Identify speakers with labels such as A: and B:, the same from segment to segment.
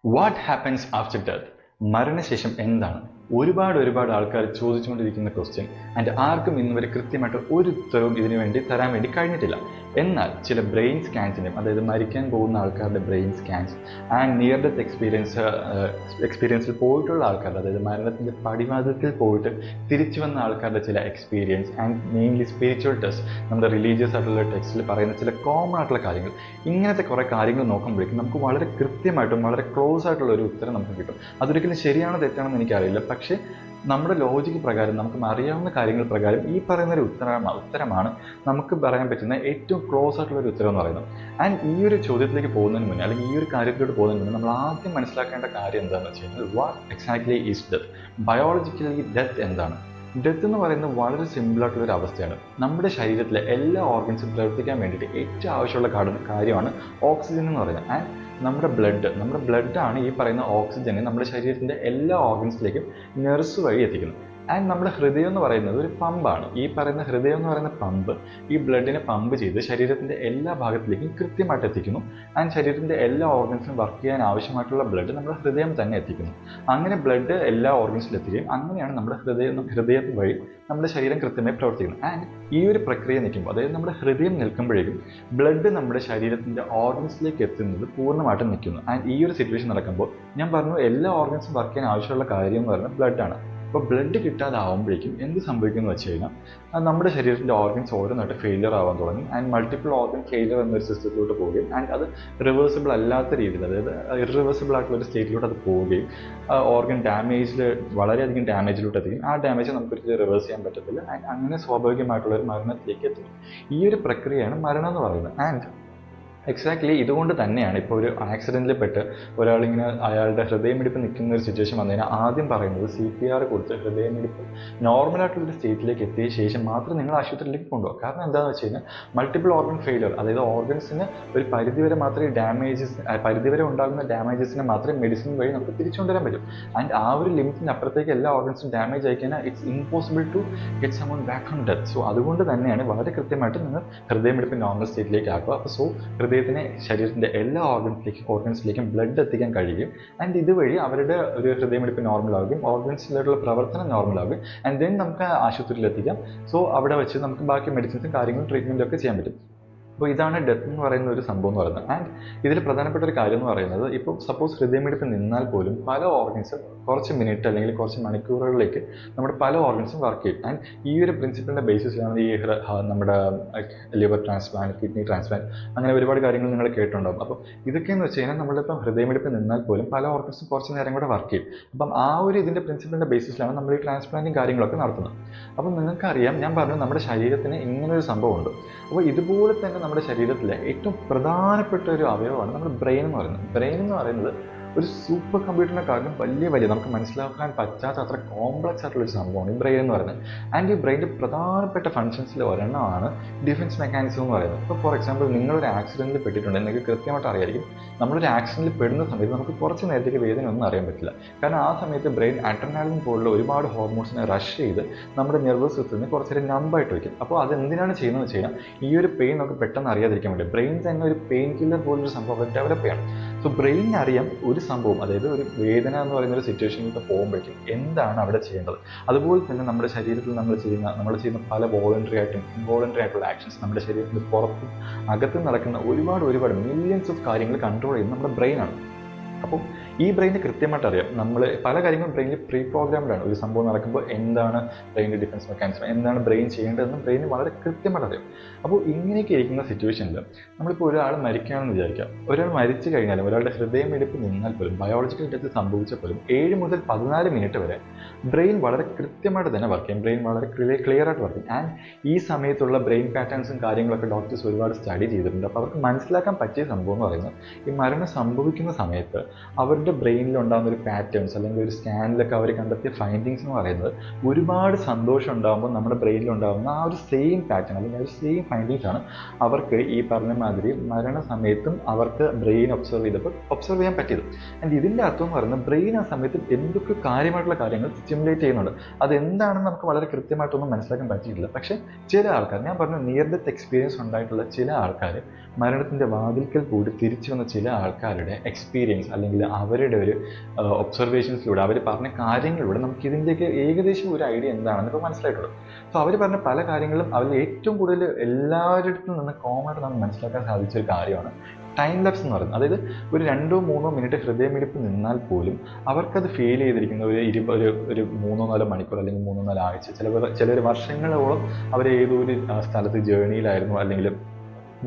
A: What happens after death? മരണശേഷം എന്താണ്? ഒരുപാട് ആൾക്കാർ ചോദിച്ചുകൊണ്ടിരിക്കുന്ന ക്വസ്റ്റ്യൻ. ആൻഡ് ആർക്കും ഇന്ന് വരെ കൃത്യമായിട്ട് ഒരു ഉത്തരവും ഇതിനു വേണ്ടി തരാൻ വേണ്ടി കഴിഞ്ഞിട്ടില്ല. എന്നാൽ ചില ബ്രെയിൻ സ്കാൻസിനും, അതായത് മരിക്കാൻ പോകുന്ന ആൾക്കാരുടെ brain scans and near death എക്സ്പീരിയൻസിൽ പോയിട്ടുള്ള ആൾക്കാരുടെ, അതായത് മരണത്തിൻ്റെ പടിവാതിൽക്കൽ പോയിട്ട് തിരിച്ചു വന്ന ആൾക്കാരുടെ ചില experience and mainly spiritual test, നമ്മുടെ റിലീജിയസ് ആയിട്ടുള്ള ടെക്സ്റ്റിൽ പറയുന്ന ചില കോമൺ ആയിട്ടുള്ള കാര്യങ്ങൾ, ഇങ്ങനത്തെ കുറേ കാര്യങ്ങൾ നോക്കുമ്പോഴേക്കും നമുക്ക് വളരെ കൃത്യമായിട്ടും വളരെ ക്ലോസ് ആയിട്ടുള്ള ഒരു ഉത്തരം നമുക്ക് കിട്ടും. അതൊരിക്കലും ശരിയാണോ തെറ്റാണെന്ന് എനിക്കറിയില്ല, പക്ഷേ നമ്മുടെ ലോജിക്ക് പ്രകാരം, നമുക്ക് അറിയാവുന്ന കാര്യങ്ങൾ പ്രകാരം ഈ പറയുന്ന ഒരു ഉത്തരമാണ് നമുക്ക് പറയാൻ പറ്റുന്ന ഏറ്റവും ക്ലോസ് ആയിട്ടുള്ള ഒരു ഉത്തരം എന്ന് പറയുന്നത്. ആൻഡ് ഈ ഒരു ചോദ്യത്തിലേക്ക് പോകുന്നതിന് മുന്നേ, അല്ലെങ്കിൽ ഈ ഒരു കാര്യത്തിലോട്ട് പോകുന്നതിന് മുന്നേ, നമ്മൾ ആദ്യം മനസ്സിലാക്കേണ്ട കാര്യം എന്താണെന്ന് വെച്ച് കഴിഞ്ഞാൽ, what exactly is death? Biologically death എന്താണ്? ഡെത്ത് എന്ന് പറയുന്നത് വളരെ സിമ്പിളായിട്ടുള്ളൊരു അവസ്ഥയാണ്. നമ്മുടെ ശരീരത്തിലെ എല്ലാ ഓർഗൻസും പ്രവർത്തിക്കാൻ വേണ്ടിയിട്ട് ഏറ്റവും ആവശ്യമുള്ള കാര്യമാണ് ഓക്സിജൻ എന്ന് പറയുന്നത്. ആൻഡ് നമ്മുടെ ബ്ലഡാണ് ഈ പറയുന്ന ഓക്സിജനെ നമ്മുടെ ശരീരത്തിൻ്റെ എല്ലാ ഓർഗൻസിലേക്കും നെർസ് വഴി എത്തിക്കുന്നത്. ആൻഡ് നമ്മുടെ ഹൃദയം എന്ന് പറയുന്നത് ഒരു പമ്പാണ്. ഈ പറയുന്ന ഹൃദയം എന്ന് പറയുന്ന പമ്പ് ഈ ബ്ലഡിനെ പമ്പ് ചെയ്ത് ശരീരത്തിൻ്റെ എല്ലാ ഭാഗത്തിലേക്കും കൃത്യമായിട്ട് എത്തിക്കുന്നു. ആൻഡ് ശരീരത്തിൻ്റെ എല്ലാ ഓർഗൻസിനും വർക്ക് ചെയ്യാൻ ആവശ്യമായിട്ടുള്ള ബ്ലഡ് നമ്മുടെ ഹൃദയം തന്നെ എത്തിക്കുന്നു. അങ്ങനെ ബ്ലഡ് എല്ലാ ഓർഗൻസിലും എത്തുകയും അങ്ങനെയാണ് നമ്മുടെ ഹൃദയം വഴി നമ്മുടെ ശരീരം കൃത്യമായി പ്രവർത്തിക്കുന്നത്. ആൻഡ് ഈ ഒരു പ്രക്രിയ നിൽക്കുമ്പോൾ, അതായത് നമ്മുടെ ഹൃദയം നിൽക്കുമ്പോഴേക്കും ബ്ലഡ് നമ്മുടെ ശരീരത്തിൻ്റെ ഓർഗൻസിലേക്ക് എത്തുന്നത് പൂർണ്ണമായിട്ടും നിൽക്കുന്നു. ആൻഡ് ഈ ഒരു സിറ്റുവേഷൻ നടക്കുമ്പോൾ ഞാൻ പറഞ്ഞു, എല്ലാ ഓർഗൻസും വർക്ക് ചെയ്യാൻ ആവശ്യമുള്ള കാര്യം എന്ന് പറയുന്നത് ബ്ലഡാണ്. അപ്പോൾ ബ്ലഡ് കിട്ടാതാവുമ്പോഴേക്കും എന്ത് സംഭവിക്കുമെന്ന് വെച്ച് കഴിഞ്ഞാൽ, നമ്മുടെ ശരീരത്തിൻ്റെ ഓർഗൻസ് ഓരോന്നായിട്ട് ഫെയിലിയർ ആവാൻ തുടങ്ങി. ആൻഡ് മൾട്ടിപ്പിൾ ഓർഗൻ ഫെയിലിയർ എന്നൊരു സിസ്റ്റത്തിലോട്ട് പോവുകയും ആൻഡ് അത് റിവേഴ്സിബിൾ അല്ലാത്ത രീതിയിൽ, അതായത് ഇറിവേഴ്സിബിൾ ആയിട്ടുള്ള ഒരു സ്റ്റേറ്റിലോട്ട് അത് പോവുകയും ഓർഗൻ വളരെയധികം ഡാമേജിലോട്ട് എത്തുകയും ആ ഡാമേജ് നമുക്കൊരിക്കലും റിവേഴ്സ് ചെയ്യാൻ പറ്റത്തില്ല. ആൻഡ് അങ്ങനെ സ്വാഭാവികമായിട്ടുള്ള ഒരു മരണത്തിലേക്ക് എത്തുന്നു. ഈ ഒരു പ്രക്രിയയാണ് മരണം എന്ന് പറയുന്നത്. ആൻഡ് എക്സാക്ട്ലി ഇതുകൊണ്ട് തന്നെയാണ് ഇപ്പോൾ ഒരു ആക്സിഡൻറ്റിൽ പെട്ട് ഒരാളിങ്ങനെ അയാളുടെ ഹൃദയമിടിപ്പ് നിൽക്കുന്ന ഒരു സിറ്റുവേഷൻ വന്നു കഴിഞ്ഞാൽ ആദ്യം പറയുന്നത് CPR കൊടുത്ത് ഹൃദയമിടിപ്പ് നോർമലായിട്ടുള്ളൊരു സ്റ്റേറ്റിലേക്ക് എത്തിയ ശേഷം മാത്രം നിങ്ങൾ ആശുപത്രിയിലേക്ക് കൊണ്ടുപോകുക. കാരണം എന്താണെന്ന് വെച്ച് കഴിഞ്ഞാൽ, മൾട്ടിപ്പിൾ ഓർഗൻ ഫെയിലിയർ, അതായത് ഓർഗൻസിന് ഒരു പരിധിവരെ മാത്രമേ പരിധിവരെ ഉണ്ടാകുന്ന ഡാമേജസിനെ മാത്രമേ മെഡിസിൻ വഴി നമുക്ക് തിരിച്ചുകൊണ്ടുവരാൻ പറ്റും. ആൻഡ് ആ ഒരു ലിമിറ്റിന് അപ്പുറത്തേക്ക് എല്ലാ ഓർഗൻസും ഡാമേജ് ആയി കഴിഞ്ഞാൽ it's impossible to get someone back from death. So അതുകൊണ്ട് തന്നെയാണ് വളരെ കൃത്യമായിട്ട് നിങ്ങൾ ഹൃദയമിടിപ്പ് നോർമൽ സ്റ്റേറ്റിലേക്ക് ആക്കുക. അപ്പോൾ ഹൃദയത്തിന് ശരീരത്തിൻ്റെ എല്ലാ ഓർഗൻസിലേക്കും ബ്ലഡ് എത്തിക്കാൻ കഴിയും. ആൻഡ് ഇതുവഴി അവരുടെ ഒരു ഹൃദയമിടിപ്പ് നോർമലാകും, ഓർഗൻസിലുള്ള പ്രവർത്തനം നോർമലാകും. ആൻഡ് ദെൻ നമുക്ക് ആശുപത്രിയിൽ എത്തിക്കാം. സോ അവിടെ വെച്ച് നമുക്ക് ബാക്കി മെഡിസിൻസും കാര്യങ്ങളും ട്രീറ്റ്മെൻറ്റും ഒക്കെ ചെയ്യാൻ പറ്റും. അപ്പോൾ ഇതാണ് ഡെത്ത് എന്ന് പറയുന്ന ഒരു സംഭവം എന്ന് പറയുന്നത്. ആൻഡ് ഇതിൽ പ്രധാനപ്പെട്ട ഒരു കാര്യം എന്ന് പറയുന്നത്, ഇപ്പോൾ സപ്പോസ് ഹൃദയമിടിപ്പ് നിന്നാൽ പോലും പല ഓർഗൻസും കുറച്ച് മിനിറ്റ് അല്ലെങ്കിൽ കുറച്ച് മണിക്കൂറുകളിലേക്ക് നമ്മുടെ പല ഓർഗൻസും വർക്ക് ചെയ്യും. ആൻഡ് ഈ ഒരു പ്രിൻസിപ്പിളിൻ്റെ ബേസിസിലാണ് ഈ നമ്മുടെ ലിവർ ട്രാൻസ്പ്ലാന്റ്, കിഡ്നി ട്രാൻസ്പ്ലാന്റ്, അങ്ങനെ ഒരുപാട് കാര്യങ്ങൾ നിങ്ങൾ കേട്ടിട്ടുണ്ടാകും. അപ്പം ഇതൊക്കെയെന്ന് വെച്ച് കഴിഞ്ഞാൽ നമ്മളിപ്പം ഹൃദയമിടിപ്പ് നിന്നാൽ പോലും പല ഓർഗൻസും കുറച്ച് നേരം കൂടെ വർക്ക് ചെയ്യും. അപ്പം ആ ഒരു ഇതിൻ്റെ പ്രിൻസിപ്പിളിൻ്റെ ബേസിസിലാണ് നമ്മൾ ഈ ട്രാൻസ്പ്ലാന്റും കാര്യങ്ങളൊക്കെ നടത്തുന്നത്. അപ്പം നിങ്ങൾക്കറിയാം, ഞാൻ പറഞ്ഞു നമ്മുടെ ശരീരത്തിന് ഇങ്ങനൊരു സംഭവമുണ്ട്. അപ്പോൾ ഇതുപോലെ തന്നെ നമ്മുടെ ശരീരത്തിലെ ഏറ്റവും പ്രധാനപ്പെട്ട ഒരു അവയവമാണ് നമ്മുടെ ബ്രെയിൻ എന്ന് പറയുന്നത്. ബ്രെയിൻ എന്ന് പറയുന്നത് ഒരു സൂപ്പർ കമ്പ്യൂട്ടറിനെക്കാളും വലിയ നമുക്ക് മനസ്സിലാക്കാൻ പറ്റാത്ത അത്ര കോംപ്ലക്സ് ആയിട്ടുള്ളൊരു സംഭവമാണ് ഈ ബ്രെയിൻ എന്ന് പറയുന്നത്. ആൻഡ് ഈ ബ്രെയിൻ്റെ പ്രധാനപ്പെട്ട ഫങ്ഷൻസിൽ ഒരെണ്ണമാണ് ഡിഫൻസ് മെക്കാനിസം എന്ന് പറയുന്നത്. ഇപ്പോൾ ഫോർ എക്സാമ്പിൾ, നിങ്ങളൊരു ആക്സിഡൻറ്റിൽ പെട്ടിട്ടുണ്ട്, നിങ്ങൾക്ക് കൃത്യമായിട്ട് അറിയായിരിക്കും. നമ്മളൊരു ആക്സിഡൻറ്റിൽ പെടുന്ന സമയത്ത് നമുക്ക് കുറച്ച് നേരത്തേക്ക് വേദന ഒന്നും അറിയാൻ പറ്റില്ല. കാരണം ആ സമയത്ത് ബ്രെയിൻ അഡ്രിനാലിൻ പോലുള്ള ഒരുപാട് ഹോർമോൺസിനെ റഷ് ചെയ്ത് നമ്മുടെ നെർവസ് സിസ്റ്റത്തിനെ കുറച്ചൊരു നമ്പായിട്ട് വയ്ക്കും. അപ്പോൾ അതെന്തിനാണ് ചെയ്യുന്നത് വെച്ച് കഴിഞ്ഞാൽ, ഈ ഒരു പെയിൻ നമുക്ക് പെട്ടെന്ന് അറിയാതിരിക്കാൻ വേണ്ടി ബ്രെയിൻ തന്നെ ഒരു പെയിൻ കില്ലർ പോലൊരു സംഭവം ഡെവലപ്പ് ചെയ്യണം. സോ ബ്രെയിനിന് അറിയാം ഒരു സംഭവം, അതായത് ഒരു വേദന എന്ന് പറയുന്ന ഒരു സിറ്റുവേഷനിൽ പോകുമ്പോഴേക്കും എന്താണ് അവിടെ ചെയ്യേണ്ടത്. അതുപോലെ തന്നെ നമ്മുടെ ശരീരത്തിൽ നമ്മൾ ചെയ്യുന്ന പല വോളണ്ടറി ആയിട്ടും ഇൻവോളണ്ടറി ആയിട്ടുള്ള ആക്ഷൻസ്, നമ്മുടെ ശരീരത്തിൽ പുറത്തും അകത്തും നടക്കുന്ന ഒരുപാട് മില്യൺസ് ഓഫ് കാര്യങ്ങൾ കൺട്രോൾ ചെയ്യുന്നത് നമ്മുടെ ബ്രെയിനാണ്. അപ്പോൾ ഈ ബ്രെയിന് കൃത്യമായിട്ട് അറിയാം, നമ്മൾ പല കാര്യങ്ങളും ബ്രെയിനിൽ പ്രീ പ്രോഗ്രാംഡ് ആണ്. ഒരു സംഭവം നടക്കുമ്പോൾ എന്താണ് ബ്രെയിനിൻ്റെ ഡിഫൻസ് മെക്കാനിസം, എന്താണ് ബ്രെയിൻ ചെയ്യേണ്ടതെന്ന് ബ്രെയിന് വളരെ കൃത്യമായിട്ട് അറിയാം. അപ്പോൾ ഇങ്ങനെയൊക്കെ ഇരിക്കുന്ന സിറ്റുവേഷനിൽ നമ്മളിപ്പോൾ ഒരാൾ മരിക്കുകയാണെന്ന് വിചാരിക്കാം. ഒരാൾ മരിച്ചു കഴിഞ്ഞാലും ഒരാളുടെ ഹൃദയമിടിപ്പ് നിന്നാൽ പോലും, ബയോളജിക്കൽ ഡെത്ത് സംഭവിച്ചാൽ പോലും 7 മുതൽ 14 മിനിറ്റ് വരെ ബ്രെയിൻ വളരെ കൃത്യമായിട്ട് തന്നെ വർക്ക് ചെയ്യും. ബ്രെയിൻ വളരെ ക്ലിയർ ആയിട്ട് വർക്ക് ചെയ്യും. ആൻഡ് ഈ സമയത്തുള്ള ബ്രെയിൻ പാറ്റേൺസും കാര്യങ്ങളൊക്കെ ഡോക്ടേഴ്സ് ഒരുപാട് സ്റ്റഡി ചെയ്തിട്ടുണ്ട്. അപ്പോൾ അവർക്ക് മനസ്സിലാക്കാൻ പറ്റിയ സംഭവം എന്ന് പറയുന്നത്, ഈ മരണം സംഭവിക്കുന്ന സമയത്ത് അവരുടെ ബ്രെയിനിൽ ഉണ്ടാകുന്ന ഒരു പാറ്റേൺസ്, അല്ലെങ്കിൽ ഒരു സ്കാനിലൊക്കെ അവർ കണ്ടെത്തിയ ഫൈൻഡിങ്സ് എന്ന് പറയുന്നത്, ഒരുപാട് സന്തോഷം ഉണ്ടാകുമ്പോൾ നമ്മുടെ ബ്രെയിനിൽ ഉണ്ടാകുന്ന ആ ഒരു സെയിം പാറ്റേൺ അല്ലെങ്കിൽ ആ ഒരു സെയിം ഫൈൻഡിങ്സ് ആണ് അവർക്ക് ഈ പറഞ്ഞ മാതിരി മരണസമയത്തും അവർക്ക് ബ്രെയിൻ ഒബ്സർവ് ചെയ്യാൻ പറ്റിയത്. ആൻഡ് ഇതിൻ്റെ അർത്ഥം എന്ന് പറയുന്നത്, ബ്രെയിൻ ആ സമയത്ത് എന്തൊക്കെ കാര്യമായിട്ടുള്ള കാര്യങ്ങൾ സ്റ്റിമുലേറ്റ് ചെയ്യുന്നുണ്ട്. അതെന്താണെന്ന് നമുക്ക് വളരെ കൃത്യമായിട്ടൊന്നും മനസ്സിലാക്കാൻ പറ്റിയിട്ടില്ല. പക്ഷേ ചില ആൾക്കാർ, ഞാൻ പറഞ്ഞു നിയർ ഡെത്ത് എക്സ്പീരിയൻസ് ഉണ്ടായിട്ടുള്ള ചില ആൾക്കാർ, മരണത്തിൻ്റെ വാതിൽക്കൽ കൂടി തിരിച്ചു വന്ന ചില ആൾക്കാരുടെ എക്സ്പീരിയൻസ് അല്ലെങ്കിൽ അവരുടെ ഒരു ഒബ്സർവേഷൻസിലൂടെ അവർ പറഞ്ഞ കാര്യങ്ങളിലൂടെ നമുക്ക് ഇതിൻ്റെയൊക്കെ ഏകദേശം ഒരു ഐഡിയ എന്താണെന്ന് ഇപ്പോൾ മനസ്സിലായിട്ടുള്ളൂ. സോ അവർ പറഞ്ഞ പല കാര്യങ്ങളും അതിൽ ഏറ്റവും കൂടുതൽ എല്ലാവരുടെ നിന്ന് കോമൺ ആയിട്ട് നമുക്ക് മനസ്സിലാക്കാൻ സാധിച്ച ഒരു കാര്യമാണ് ടൈം ലാപ്സ് എന്ന് പറയുന്നത്. അതായത് ഒരു 2-3 മിനിറ്റ് ഹൃദയമിടിപ്പ് നിന്നാൽ പോലും അവർക്കത് ഫീൽ ചെയ്തിരിക്കുന്ന ഒരു 3-4 മണിക്കൂർ അല്ലെങ്കിൽ 3-4 ആഴ്ച, ചിലർ വർഷങ്ങളോളം അവർ ഏതോ ഒരു സ്ഥലത്ത് ജേർണിയിലായിരുന്നു, അല്ലെങ്കിൽ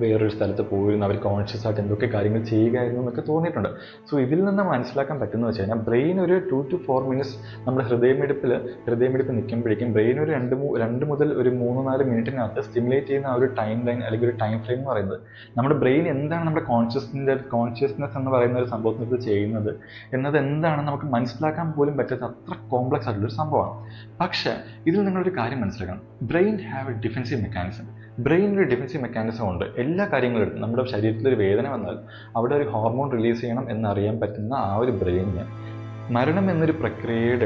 A: വേറൊരു സ്ഥലത്ത് പോയിരുന്നു, അവർ കോൺഷ്യസ് ആയിട്ട് എന്തൊക്കെ കാര്യങ്ങൾ ചെയ്യുകയായിരുന്നു എന്നൊക്കെ തോന്നിയിട്ടുണ്ട്. സോ ഇതിൽ നിന്ന് മനസ്സിലാക്കാൻ പറ്റുന്നത് വെച്ച് കഴിഞ്ഞാൽ ബ്രെയിൻ ഒരു 2-4 മിനിറ്റ്സ് നമ്മുടെ ഹൃദയമിടിപ്പ് നിൽക്കുമ്പോഴേക്കും ബ്രെയിൻ ഒരു 2 മുതൽ ഒരു 3-4 മിനിറ്റിനകത്ത് സ്റ്റിമുലേറ്റ് ചെയ്യുന്ന ആ ഒരു ടൈം ലൈൻ അല്ലെങ്കിൽ ഒരു ടൈം ഫ്രെയിം എന്ന് പറയുന്നത് നമ്മുടെ ബ്രെയിൻ എന്താണ് നമ്മുടെ കോൺഷ്യസ്നെസ് എന്ന് പറയുന്ന ഒരു സംഭവത്തിനകത്ത് ചെയ്യുന്നത് എന്നത് എന്താണെന്ന് നമുക്ക് മനസ്സിലാക്കാൻ പോലും പറ്റാത്ത അത്ര കോംപ്ലക്സ് ആയിട്ടുള്ളൊരു സംഭവമാണ്. പക്ഷേ ഇതിൽ നിങ്ങളൊരു കാര്യം മനസ്സിലാക്കണം, brain have A defensive mechanism. ബ്രെയിനിൽ ഡിഫെൻസീവ് മെക്കാനിസം ഉണ്ട്. എല്ലാ കാര്യങ്ങളും എടുത്ത് നമ്മുടെ ശരീരത്തിലൊരു വേദന വന്നാൽ അവിടെ ഒരു ഹോർമോൺ റിലീസ് ചെയ്യണം എന്നറിയാൻ പറ്റുന്ന ആ ഒരു ബ്രെയിനിന് മരണം എന്നൊരു പ്രക്രിയയുടെ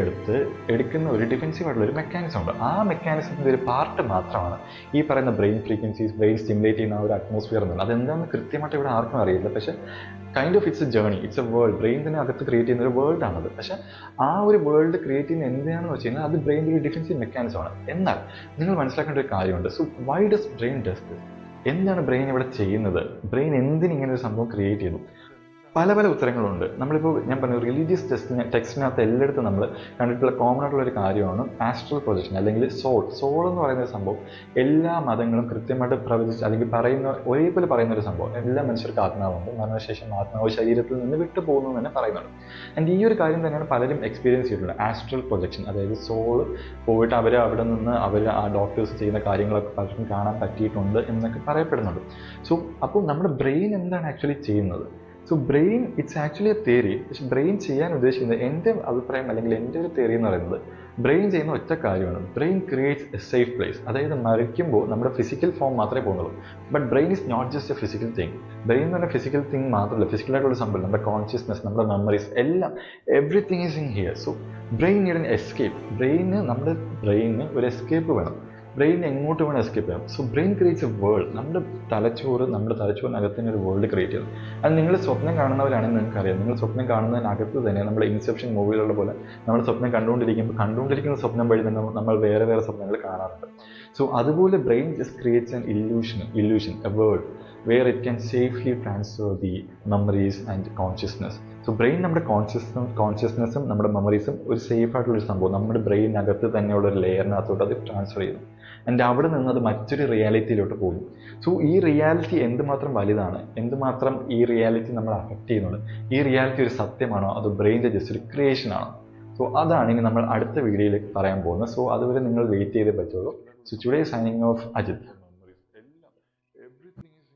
A: എടുക്കുന്ന ഒരു ഡിഫെൻസീവ് ആയിട്ടുള്ള ഒരു മെക്കാനിസം ഉണ്ട്. ആ മെക്കാനിസത്തിൻ്റെ ഒരു പാർട്ട് മാത്രമാണ് ഈ പറയുന്ന ബ്രെയിൻ ഫ്രീക്വൻസീസ്, ബ്രെയിൻ സ്റ്റിമുലേറ്റ് ചെയ്യുന്ന ആ ഒരു അറ്റ്മോസ്ഫിയർ എന്നുള്ളത്. അതെന്താണെന്ന് കൃത്യമായിട്ട് ഇവിടെ ആർക്കും അറിയില്ല. പക്ഷേ kind of its A journey, it's A world. Brain തന്നെ അകത്ത് ക്രിയേറ്റ് ചെയ്യുന്ന ഒരു വേൾഡാണത്. പക്ഷേ ആ ഒരു വേൾഡ് ക്രിയേറ്റ് ചെയ്യുന്ന എന്തിനാണെന്ന് വെച്ച് കഴിഞ്ഞാൽ അത് ബ്രെയിനിൻ്റെ ഒരു ഡിഫെൻസീവ് മെക്കാനിസമാണ്. എന്നാൽ നിങ്ങൾ മനസ്സിലാക്കേണ്ട ഒരു കാര്യമുണ്ട്. So why does brain does this? എന്താണ് ബ്രെയിൻ ഇവിടെ ചെയ്യുന്നത്? ബ്രെയിൻ എന്തിനിങ്ങനെ ഒരു സംഭവം ക്രിയേറ്റ് ചെയ്തു? പല ഉത്തരങ്ങളുണ്ട്. നമ്മളിപ്പോൾ ഞാൻ പറഞ്ഞു റിലീജിയസ് ടെക്സ്റ്റിനകത്ത് എല്ലായിടത്തും നമ്മൾ കണ്ടിട്ടുള്ള കോമൺ ആയിട്ടുള്ള ഒരു കാര്യമാണ് ആസ്ട്രൽ പ്രൊജക്ഷൻ അല്ലെങ്കിൽ സോൾ എന്ന് പറയുന്ന ഒരു സംഭവം. എല്ലാ മതങ്ങളും കൃത്യമായിട്ട് പ്രവചിച്ച് അല്ലെങ്കിൽ ഒരേപോലെ പറയുന്ന ഒരു സംഭവം. എല്ലാ മനുഷ്യർക്ക് ആത്മാവുണ്ട്, മരണശേഷം ആത്മാവ് ശരീരത്തിൽ നിന്ന് വിട്ടു പോകുന്നു എന്ന് തന്നെ പറയുന്നുണ്ട്. ആൻഡ് ഈ ഒരു കാര്യം തന്നെയാണ് പലരും എക്സ്പീരിയൻസ് ചെയ്തിട്ടുള്ളത്, ആസ്ട്രൽ പ്രൊജക്ഷൻ. അതായത് സോൾ പോയിട്ട് അവിടെ നിന്ന് ആ ഡോക്ടേഴ്സ് ചെയ്യുന്ന കാര്യങ്ങളൊക്കെ പലർക്കും കാണാൻ പറ്റിയിട്ടുണ്ട് എന്നൊക്കെ പറയപ്പെടുന്നുണ്ട്. സോ അപ്പോൾ നമ്മുടെ ബ്രെയിൻ എന്താണ് ആക്ച്വലി ചെയ്യുന്നത്? So brain it's actually A theory. പക്ഷെ ബ്രെയിൻ ചെയ്യാൻ ഉദ്ദേശിക്കുന്നത്, എൻ്റെ അഭിപ്രായം അല്ലെങ്കിൽ എൻ്റെ ഒരു തിയറി എന്ന് പറയുന്നത്, ബ്രെയിൻ ചെയ്യുന്ന ഒറ്റ കാര്യമാണ്, brain creates a safe place. അതായത് മരിക്കുമ്പോൾ നമ്മുടെ ഫിസിക്കൽ ഫോം മാത്രമേ പോകുന്നുള്ളൂ. But brain is not just a physical thing. Brain എന്ന് പറഞ്ഞാൽ ഫിസിക്കൽ തിങ് മാത്രമല്ല, ഫിസിക്കലായിട്ടുള്ള സംഭവം നമ്മുടെ കോൺഷ്യസ്നെസ്, നമ്മുടെ മെമ്മറീസ് എല്ലാം, everything is in here. So brain need N escape. നമ്മുടെ ബ്രെയിനിന് ഒരു എസ്കേപ്പ് വേണം. ബ്രെയിൻ എങ്ങോട്ട് വേണം എസ്കേപ്പ് ചെയ്യാം. So brain creates A world. നമ്മുടെ തലച്ചോറിനകത്ത് തന്നെ ഒരു വേൾഡ് ക്രിയേറ്റ് ചെയ്തു. അത് നിങ്ങൾ സ്വപ്നം കാണുന്നവരാണെന്ന് നിങ്ങൾക്കറിയാം. നിങ്ങൾ സ്വപ്നം കാണുന്നതിനകത്ത് തന്നെ നമ്മുടെ ഇൻസെപ്ഷൻ മൂവിയിലുള്ള പോലെ നമ്മൾ സ്വപ്നം കണ്ടുകൊണ്ടിരിക്കുന്ന സ്വപ്നം വഴി തന്നെ നമ്മൾ വേറെ സ്വപ്നങ്ങൾ കാണാറുണ്ട്. സോ അതുപോലെ brain just creates an illusion, A world where it can safely transfer the memories and consciousness. So brain നമ്മുടെ കോൺഷ്യസ്നെസ്സും നമ്മുടെ മെമ്മറീസും ഒരു സേഫ് ആയിട്ടുള്ളൊരു സംഭവം നമ്മുടെ ബ്രെയിനകത്ത് തന്നെയുള്ള ഒരു ലെയറിനകത്തോട്ട് അത് ട്രാൻസ്ഫർ ചെയ്യുന്നു. ആൻഡ് അവിടെ നിന്ന് അത് മറ്റൊരു റിയാലിറ്റിയിലോട്ട് പോകും. സോ ഈ റിയാലിറ്റി എന്തുമാത്രം വലുതാണ്, എന്തുമാത്രം ഈ റിയാലിറ്റി നമ്മൾ അഫക്റ്റ് ചെയ്യുന്നുണ്ട്, ഈ റിയാലിറ്റി ഒരു സത്യമാണോ അതോ ബ്രെയിൻ്റെ ജസ്റ്റ് ഒരു ക്രിയേഷൻ ആണോ? സോ അതാണ് ഇനി നമ്മൾ അടുത്ത വീഡിയോയിലേക്ക് പറയാൻ പോകുന്നത്. സോ അതുവരെ നിങ്ങൾ വെയിറ്റ് ചെയ്തേ പറ്റുള്ളൂ. So today signing off Ajith.